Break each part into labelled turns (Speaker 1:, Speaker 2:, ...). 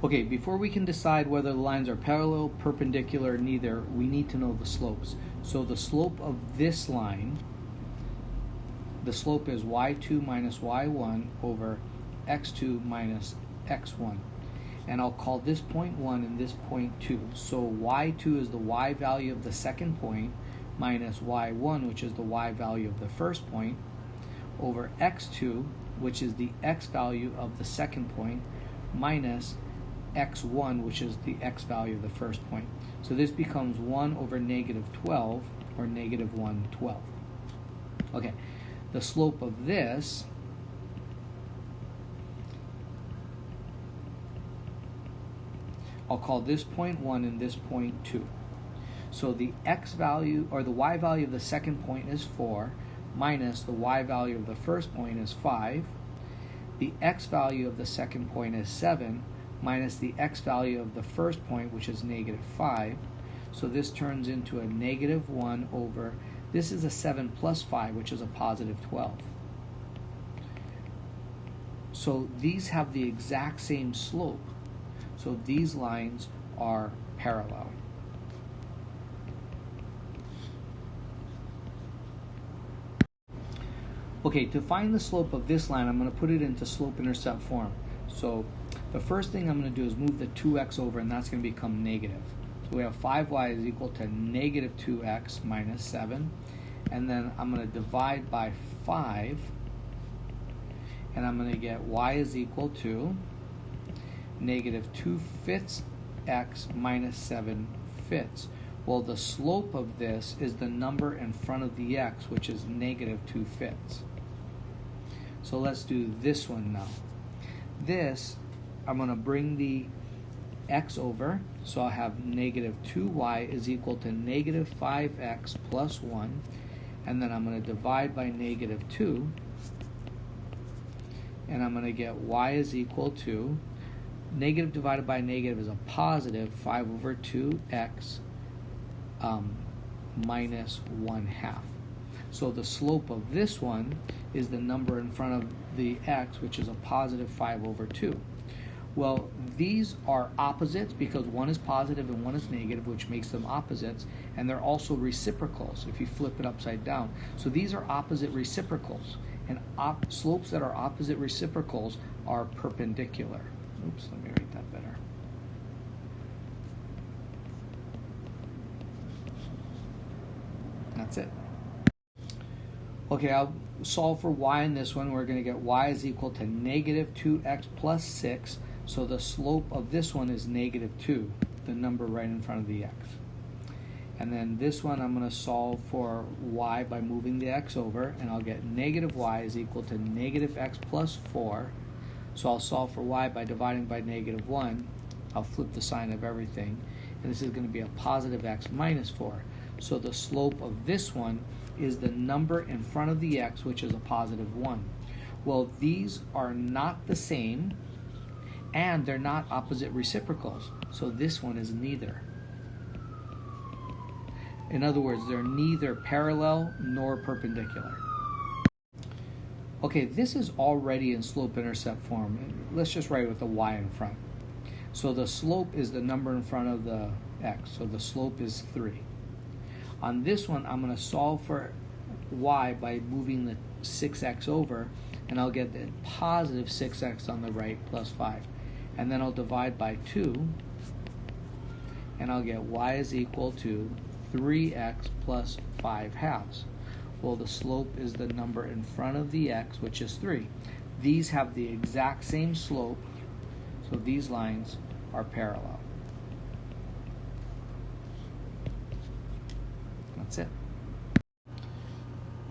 Speaker 1: Okay, before we can decide whether the lines are parallel, perpendicular, or neither, we need to know the slopes. So the slope of this line, the slope is y2 minus y1 over x2 minus x1. And I'll call this point 1 and this point 2. So y2 is the y value of the second point minus y1, which is the y value of the first point, over x2, which is the x value of the second point, minus x1, which is the x value of the first point. So this becomes 1 over negative 12, or negative 1/12. Okay, the slope of this I'll call this point 1 and this point 2. So the x value, or the y value of the second point is 4, minus the y value of the first point is 5. The x value of the second point is 7, minus the x value of the first point, which is negative 5. So this turns into a negative 1 over, this is a 7 plus 5, which is a positive 12. So these have the exact same slope. So these lines are parallel. Okay, to find the slope of this line, I'm going to put it into slope-intercept form. So the first thing I'm going to do is move the 2x over, and that's going to become negative. So we have 5y is equal to negative 2x minus 7. And then I'm going to divide by 5. And I'm going to get y is equal to negative 2/5 x minus 7/5. Well, the slope of this is the number in front of the x, which is negative 2/5. So let's do this one now. This, I'm going to bring the x over, so I'll have negative 2y is equal to negative 5x plus 1, and then I'm going to divide by negative 2, and I'm going to get y is equal to, negative divided by negative is a positive, 5 over 2x minus 1/2. So the slope of this one is the number in front of the x, which is a positive 5 over 2. Well, these are opposites because one is positive and one is negative, which makes them opposites, and they're also reciprocals if you flip it upside down. So these are opposite reciprocals, and slopes that are opposite reciprocals are perpendicular. Oops, let me write that better. That's it. Okay, I'll solve for y in this one. We're going to get y is equal to negative 2x plus 6. So the slope of this one is negative 2, the number right in front of the x. And then this one I'm going to solve for y by moving the x over, and I'll get negative y is equal to negative x plus 4. So I'll solve for y by dividing by negative 1. I'll flip the sign of everything. And this is going to be a positive x minus 4. So the slope of this one is the number in front of the x, which is a positive 1. Well, these are not the same, and they're not opposite reciprocals. So this one is neither. In other words, they're neither parallel nor perpendicular. Okay, this is already in slope-intercept form. Let's just write it with the y in front. So the slope is the number in front of the x. So the slope is 3. On this one, I'm going to solve for y by moving the 6x over, and I'll get the positive 6x on the right plus 5. And then I'll divide by 2, and I'll get y is equal to 3x plus 5/2. Well, the slope is the number in front of the x, which is 3. These have the exact same slope, so these lines are parallel. That's it.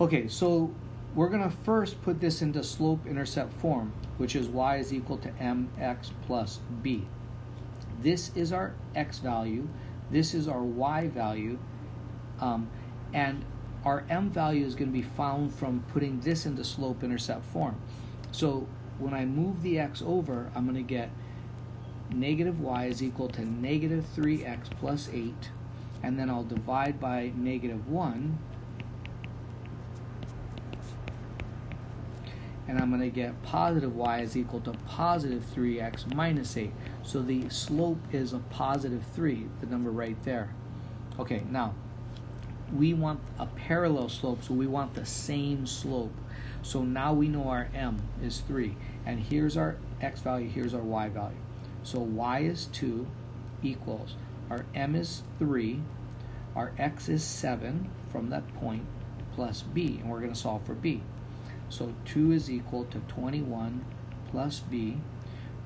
Speaker 1: Okay, so we're going to first put this into slope-intercept form, which is y is equal to mx plus b. This is our x value, this is our y value, and our m value is going to be found from putting this into slope-intercept form. So when I move the x over, I'm going to get negative y is equal to negative 3x plus 8, and then I'll divide by negative 1, and I'm going to get positive y is equal to positive 3x minus 8. So the slope is a positive 3, the number right there. Okay, now we want a parallel slope, so we want the same slope. So now we know our m is 3, and here's our x value, here's our y value. So y is 2 equals, our m is 3, our x is 7 from that point, plus b, and we're going to solve for b. So 2 is equal to 21 plus b.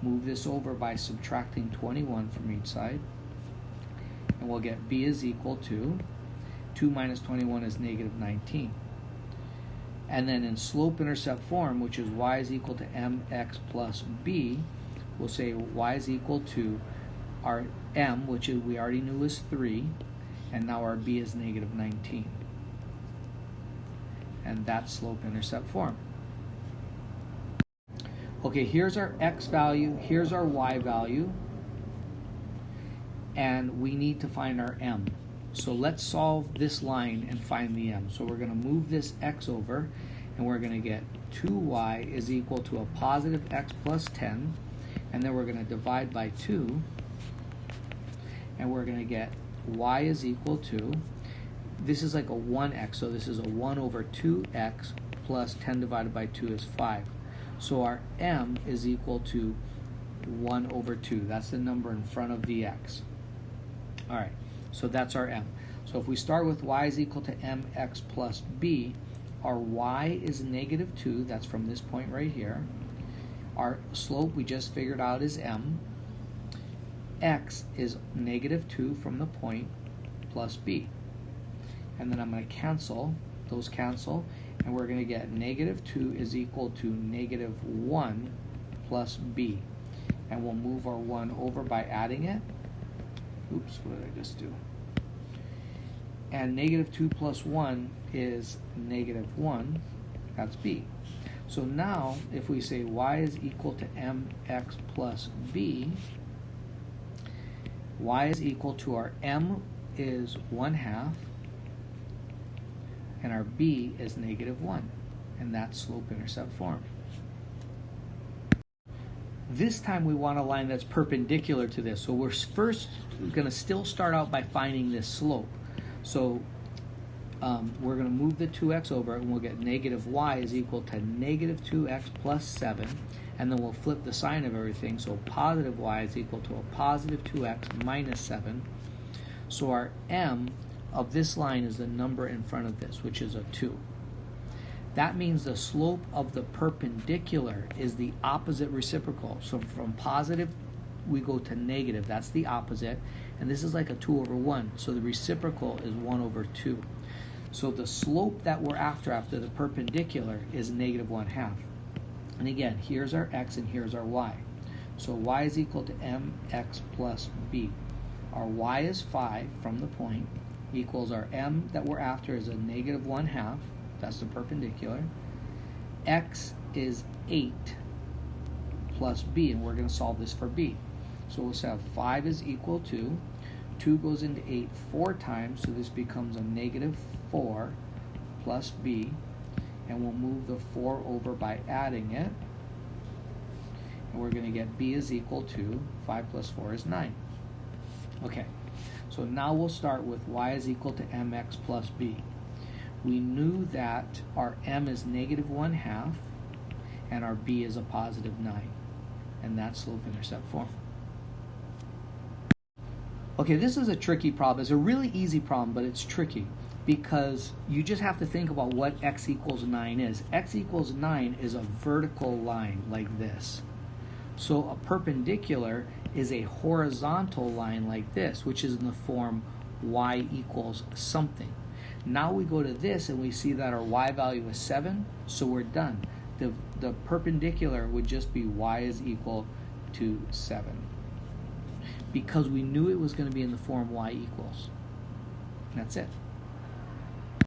Speaker 1: Move this over by subtracting 21 from each side, and we'll get b is equal to 2 minus 21 is negative 19. And then in slope-intercept form, which is y is equal to mx plus b, we'll say y is equal to our m, which we already knew was 3, and now our b is negative 19. And that's slope-intercept form. Okay, here's our x value, here's our y value, and we need to find our m. So let's solve this line and find the m. So we're going to move this x over, and we're going to get 2y is equal to a positive x plus 10, and then we're going to divide by 2, and we're going to get y is equal to, this is like a 1x, so this is a 1 over 2x plus 10 divided by 2 is 5. So our m is equal to 1 over 2. That's the number in front of the x. All right, so that's our m. So if we start with y is equal to mx plus b, our y is negative 2. That's from this point right here. Our slope we just figured out is m. X is negative 2 from the point plus b. And then I'm going to cancel, those cancel, and we're going to get negative 2 is equal to negative 1 plus b. And we'll move our 1 over by adding it. Oops, what did I just do? And negative 2 plus 1 is negative 1. That's b. So now, if we say y is equal to mx plus b, y is equal to our m is 1/2, and our b is negative 1. And that's slope-intercept form. This time we want a line that's perpendicular to this. So we're first going to still start out by finding this slope. So we're going to move the 2x over, and we'll get negative y is equal to negative 2x plus 7. And then we'll flip the sign of everything. So positive y is equal to a positive 2x minus 7. So our m of this line is the number in front of this, which is a 2. That means the slope of the perpendicular is the opposite reciprocal. So from positive, we go to negative. That's the opposite. And this is like a 2 over 1. So the reciprocal is 1 over 2. So the slope that we're after the perpendicular is negative 1/2. And again, here's our x and here's our y. So y is equal to mx plus b. Our y is 5 from the point, equals our m that we're after is a negative 1/2. That's the perpendicular. X is 8 plus b, and we're going to solve this for b. So we'll have 5 is equal to, 2 goes into 8 4 times, so this becomes a negative 4 plus b, and we'll move the 4 over by adding it, and we're going to get b is equal to 5 plus 4 is 9. Okay, so now we'll start with y is equal to mx plus b. We knew that our m is negative 1/2 and our b is a positive 9, and that's slope-intercept form. Okay, this is a tricky problem. It's a really easy problem, but it's tricky because you just have to think about what x equals 9 is. X equals 9 is a vertical line like this. So a perpendicular is a horizontal line like this, which is in the form y equals something. Now we go to this and we see that our y value is 7, so we're done. The perpendicular would just be y is equal to 7, because we knew it was going to be in the form y equals. That's it.